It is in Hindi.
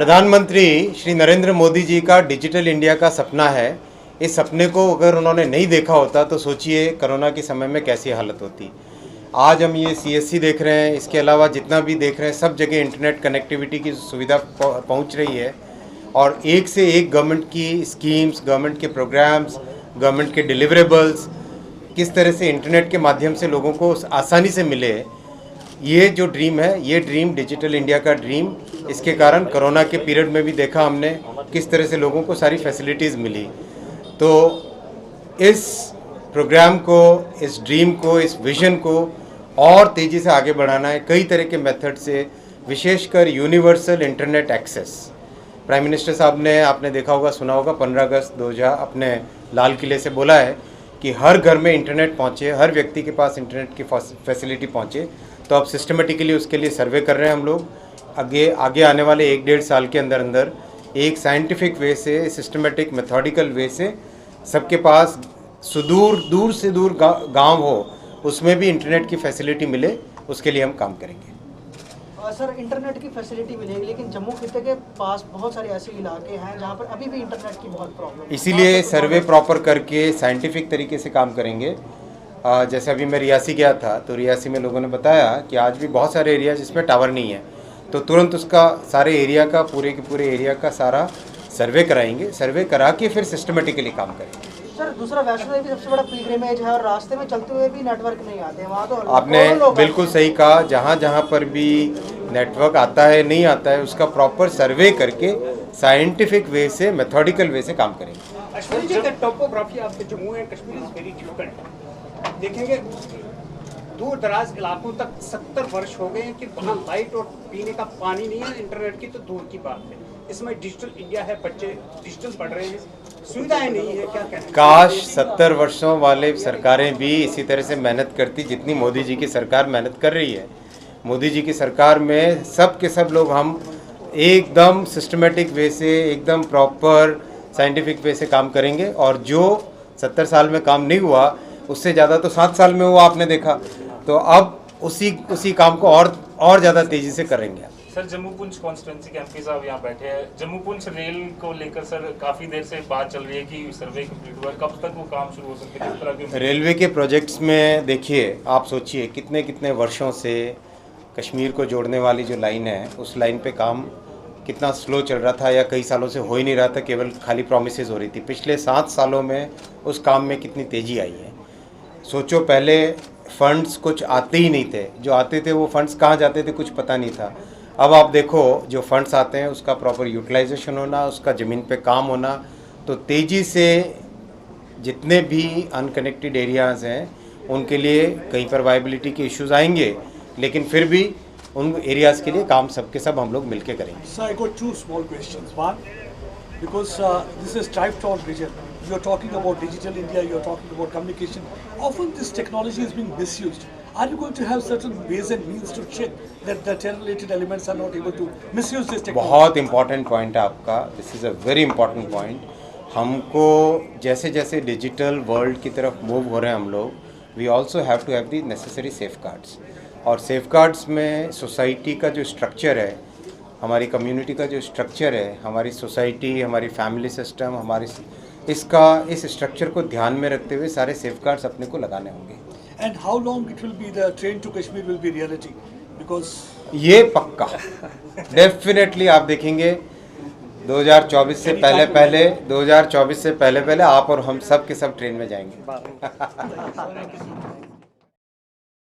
प्रधानमंत्री श्री नरेंद्र मोदी जी का डिजिटल इंडिया का सपना है। इस सपने को अगर उन्होंने नहीं देखा होता तो सोचिए कोरोना के समय में कैसी हालत होती। आज हम ये सीएससी देख रहे हैं, इसके अलावा जितना भी देख रहे हैं सब जगह इंटरनेट कनेक्टिविटी की सुविधा पहुंच रही है और एक से एक गवर्नमेंट की स्कीम्स, गवर्नमेंट के प्रोग्राम्स, गवर्नमेंट के डिलीवरेबल्स किस तरह से इंटरनेट के माध्यम से लोगों को आसानी से मिले। ये जो ड्रीम है, ये ड्रीम डिजिटल इंडिया का ड्रीम, इसके कारण कोरोना के पीरियड में भी देखा हमने किस तरह से लोगों को सारी फैसिलिटीज़ मिली। तो इस प्रोग्राम को, इस ड्रीम को, इस विज़न को और तेज़ी से आगे बढ़ाना है कई तरह के मेथड से, विशेषकर universal internet access. Prime minister साहब ने, आपने देखा होगा, सुना होगा, 15 अगस्त 2000 अपने लाल किले से बोला है कि हर घर में इंटरनेट पहुँचे, हर व्यक्ति के पास इंटरनेट की फैसिलिटी पहुँचे। तो अब सिस्टमेटिकली उसके लिए सर्वे कर रहे हैं हम लोग। आगे आने वाले 1-1.5 साल के अंदर अंदर एक साइंटिफिक वे से, सिस्टमेटिक मेथोडिकल वे से सबके पास दूर से दूर गांव हो उसमें भी इंटरनेट की फैसिलिटी मिले, उसके लिए हम काम करेंगे। सर, इंटरनेट की फैसिलिटी मिलेगी, लेकिन जम्मू खिते के पास बहुत सारे ऐसे इलाके हैं जहां पर अभी भी इंटरनेट की बहुत प्रॉब्लम है। इसीलिए सर्वे प्रॉपर करके साइंटिफिक तरीके से काम करेंगे। जैसे अभी मैं रियासी गया था तो रियासी में लोगों ने बताया कि आज भी बहुत सारे एरिया जिसमें टावर नहीं है, तो तुरंत उसका सारे एरिया का, पूरे के पूरे एरिया का सारा सर्वे कराएंगे। सर्वे करा के फिर सिस्टमेटिकली काम करेंगे। सर, दूसरा वैष्णो देवी सबसे बड़ा पिलग्रिमेज है और रास्ते में चलते हुए भी नेटवर्क नहीं आते हैं वहाँ। तो आपने बिल्कुल सही कहा, जहाँ जहाँ पर भी नेटवर्क आता है, नहीं आता है, उसका प्रॉपर सर्वे करके साइंटिफिक वे से, मेथोडिकल वे से काम करेंगे। Topography of Jammu and Kashmir is very difficult. देखेंगे दूर दराज इलाकों तक 70 वर्ष हो गए कि वहाँ लाइट और पीने का पानी नहीं है, इंटरनेट की तो दूर की बात है। इसमें डिजिटल इंडिया है, बच्चे डिजिटल पढ़ रहे हैं, सुविधाएं नहीं है, क्या कहते हैं? काश 70 वर्षों वाले सरकारें भी इसी तरह से मेहनत करती जितनी मोदी जी की सरकार मेहनत कर रही है। मोदी जी की सरकार में सब के सब लोग हम एकदम सिस्टमेटिक वे से, एकदम प्रॉपर साइंटिफिक वे से काम करेंगे और जो 70 साल में काम नहीं हुआ उससे ज़्यादा तो 7 साल में हुआ, आपने देखा। तो अब उसी काम को और ज़्यादा तेज़ी से करेंगे। सर, जम्मू पुंछ कॉन्स्टिट्यूंसी के एमपी साहब यहाँ बैठे हैं। जम्मू पुंछ रेल को लेकर सर काफ़ी देर से बात चल रही है कि सर्वे कंप्लीट हुआ, कब तक वो काम शुरू हो सकता है? किस तरह के रेलवे के प्रोजेक्ट्स में देखिए, आप सोचिए कितने कितने वर्षों से कश्मीर को जोड़ने वाली जो लाइन है, उस लाइन पे काम कितना स्लो चल रहा था या कई सालों से हो ही नहीं रहा था, केवल खाली प्रोमिसेस हो रही थी। पिछले 7 सालों में उस काम में कितनी तेज़ी आई है। सोचो, पहले फंड्स कुछ आते ही नहीं थे, जो आते थे वो फंड्स कहाँ जाते थे कुछ पता नहीं था। अब आप देखो, जो फंड्स आते हैं उसका प्रॉपर यूटिलाइजेशन होना, उसका ज़मीन पे काम होना, तो तेज़ी से जितने भी अनकनेक्टेड एरियाज़ हैं उनके लिए कहीं पर वायबिलिटी के इश्यूज आएंगे, लेकिन फिर भी उन एरियाज़ के लिए काम सबके सब हम लोग मिलके करेंगे। So I got 2 small questions. One, because this is tribe-town region, you are talking about digital India, you are talking about communication. Often this technology is being misused. Are you going to have certain ways and means to check that the terror-related elements are not able to misuse this technology? बहुत इम्पॉर्टेंट पॉइंट है आपका, this is a very important point. हमको जैसे जैसे डिजिटल वर्ल्ड की तरफ मूव हो रहे हैं हम लोग, we also have to have the necessary safeguards. और सेफगार्ड्स में सोसाइटी का जो स्ट्रक्चर है, हमारी कम्युनिटी का जो स्ट्रक्चर है, हमारी सोसाइटी, हमारी फैमिली सिस्टम, इस स्ट्रक्चर को ध्यान में रखते हुए सारे सेफगार्ड्स अपने को लगाने होंगे। And how long it will be the train to Kashmir will be reality? Because ये पक्का डेफिनेटली आप देखेंगे 2024 से पहले आप और हम सब के सब ट्रेन में जाएंगे।